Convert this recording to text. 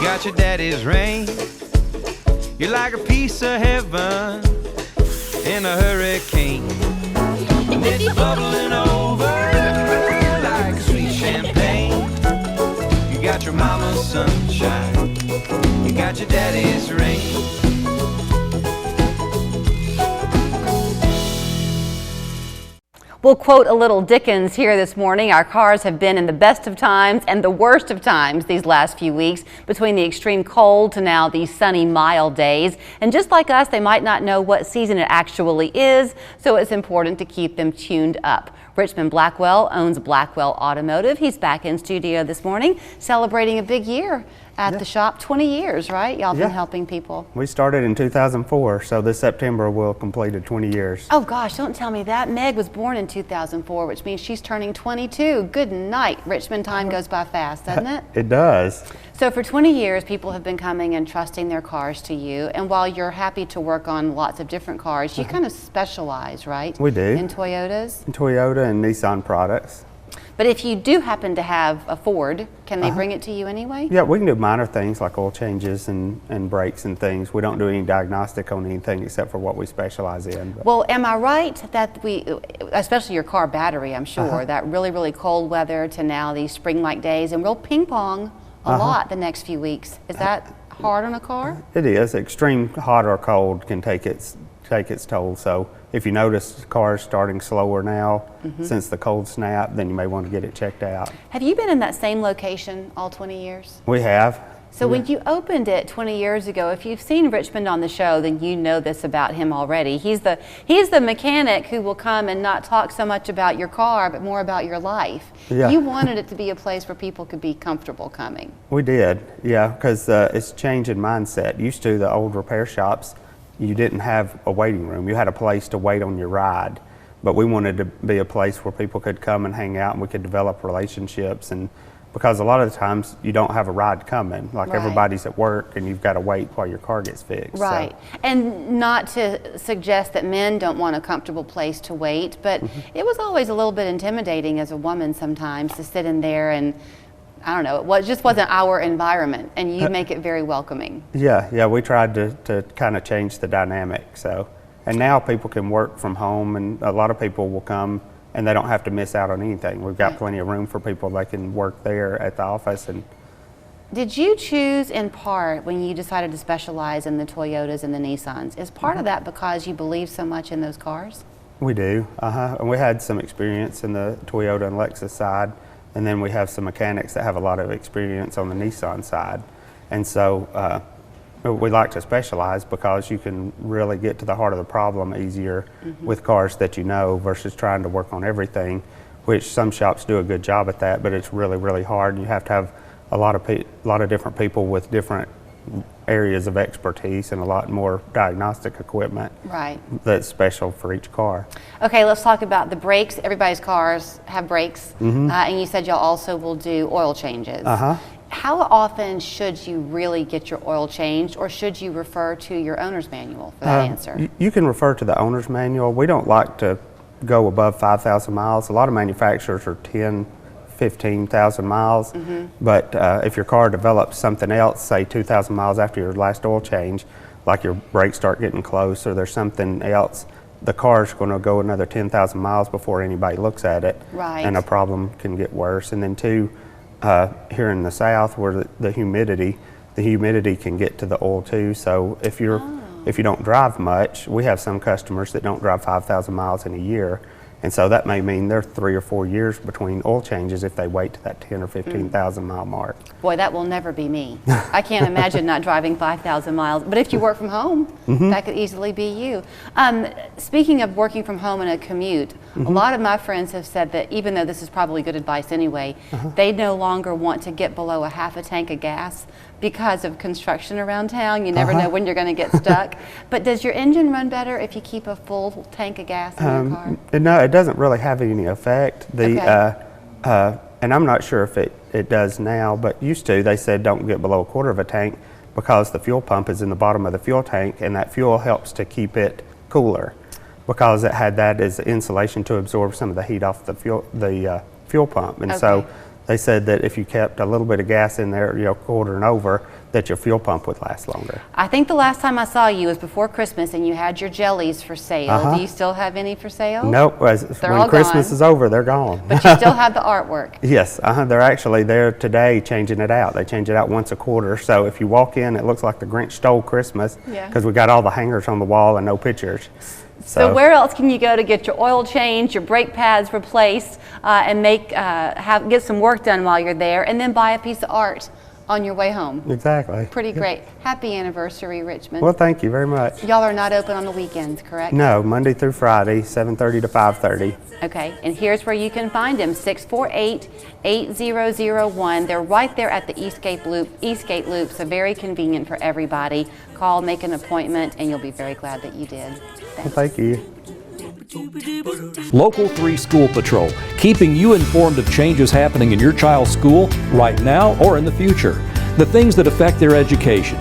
got your daddy's ring. You're like a piece of heaven in a hurricane. And it's bubbling over like sweet champagne. You got your mama's sunshine. You got your daddy's ring. We'll quote a little Dickens here this morning. Our cars have been in the best of times and the worst of times these last few weeks, between the extreme cold to now these sunny, mild days. And just like us, they might not know what season it actually is, so it's important to keep them tuned up. Richmond Blackwell owns Blackwell Automotive. He's back in studio this morning celebrating a big year at the shop. 20 years, right? Y'all been helping people. We started in 2004, so this September we'll completed 20 years. Oh gosh, don't tell me that. Meg was born in 2004, which means she's turning 22. Good night. Richmond, time goes by fast, doesn't it? It does. So for 20 years, people have been coming and trusting their cars to you. And while you're happy to work on lots of different cars, you kind of specialize, right? We do. In Toyotas? In Toyota and Nissan products. But if you do happen to have a Ford, can they bring it to you anyway? Yeah, we can do minor things like oil changes and brakes and things. We don't do any diagnostic on anything except for what we specialize in. But. Well, am I right that especially your car battery, I'm sure, that really, really cold weather to now these spring-like days, and we'll ping pong a lot the next few weeks. Is that hard on a car? It is. Extreme hot or cold can take its toll. So if you notice cars starting slower now since the cold snap, then you may want to get it checked out. Have you been in that same location all 20 years? We have. So when you opened it 20 years ago, if you've seen Richmond on the show, then you know this about him already. He's the mechanic who will come and not talk so much about your car, but more about your life. Yeah. You wanted it to be a place where people could be comfortable coming. We did, yeah, because it's changing mindset. Used to, the old repair shops, you didn't have a waiting room. You had a place to wait on your ride. But we wanted to be a place where people could come and hang out and we could develop relationships. And because a lot of the times you don't have a ride coming, like everybody's at work and you've got to wait while your car gets fixed. Right. So. And not to suggest that men don't want a comfortable place to wait, but it was always a little bit intimidating as a woman sometimes to sit in there and I don't know, it just wasn't our environment, and you make it very welcoming. Yeah, we tried to kind of change the dynamic. So, and now people can work from home, and a lot of people will come and they don't have to miss out on anything. We've got plenty of room for people. They can work there at the office. And did you choose in part, when you decided to specialize in the Toyotas and the Nissans, is part of that because you believe so much in those cars? We do, and we had some experience in the Toyota and Lexus side. And then we have some mechanics that have a lot of experience on the Nissan side. And so we like to specialize because you can really get to the heart of the problem easier with cars that you know versus trying to work on everything, which some shops do a good job at that, but it's really, really hard. And you have to have a lot of different people with different areas of expertise and a lot more diagnostic equipment that's special for each car. Okay, let's talk about the brakes. Everybody's cars have brakes, and you said y'all also will do oil changes. How often should you really get your oil changed, or should you refer to your owner's manual for that answer? You can refer to the owner's manual. We don't like to go above 5,000 miles. A lot of manufacturers are 15,000 miles, but if your car develops something else, say 2,000 miles after your last oil change, like your brakes start getting close or there's something else, the car's going to go another 10,000 miles before anybody looks at it, and a problem can get worse. And then two, here in the South where the humidity can get to the oil too, so if you don't drive much, we have some customers that don't drive 5,000 miles in a year. And so that may mean they're 3 or 4 years between oil changes if they wait to that 10 or 15,000 mile mark. Boy, that will never be me. I can't imagine not driving 5,000 miles. But if you work from home, that could easily be you. Speaking of working from home and a commute, a lot of my friends have said that even though this is probably good advice anyway, they no longer want to get below a half a tank of gas because of construction around town. You never know when you're going to get stuck. But does your engine run better if you keep a full tank of gas in your car? No, it doesn't really have any effect. And I'm not sure if it does now, but used to, they said don't get below a quarter of a tank because the fuel pump is in the bottom of the fuel tank, and that fuel helps to keep it cooler because it had that as insulation to absorb some of the heat off the fuel pump. And so They said that if you kept a little bit of gas in there, quarter and over, that your fuel pump would last longer. I think the last time I saw you was before Christmas and you had your jellies for sale. Do you still have any for sale? Nope. When all Christmas gone. is over, they're gone. But you still have the artwork. Yes, they're actually there today changing it out. They change it out once a quarter. So if you walk in, it looks like the Grinch stole Christmas because we got all the hangers on the wall and no pictures. So where else can you go to get your oil changed, your brake pads replaced, and get some work done while you're there, and then buy a piece of art on your way home? Exactly. Pretty great. Happy anniversary, Richmond. Well, thank you very much. Y'all are not open on the weekends, correct? No, Monday through Friday, 7:30 to 5:30. Okay, and here's where you can find them, 648-8001. They're right there at the Eastgate Loop, so very convenient for everybody. Call, make an appointment, and you'll be very glad that you did. Well, thank you. Local 3 School Patrol, keeping you informed of changes happening in your child's school right now or in the future. The things that affect their education,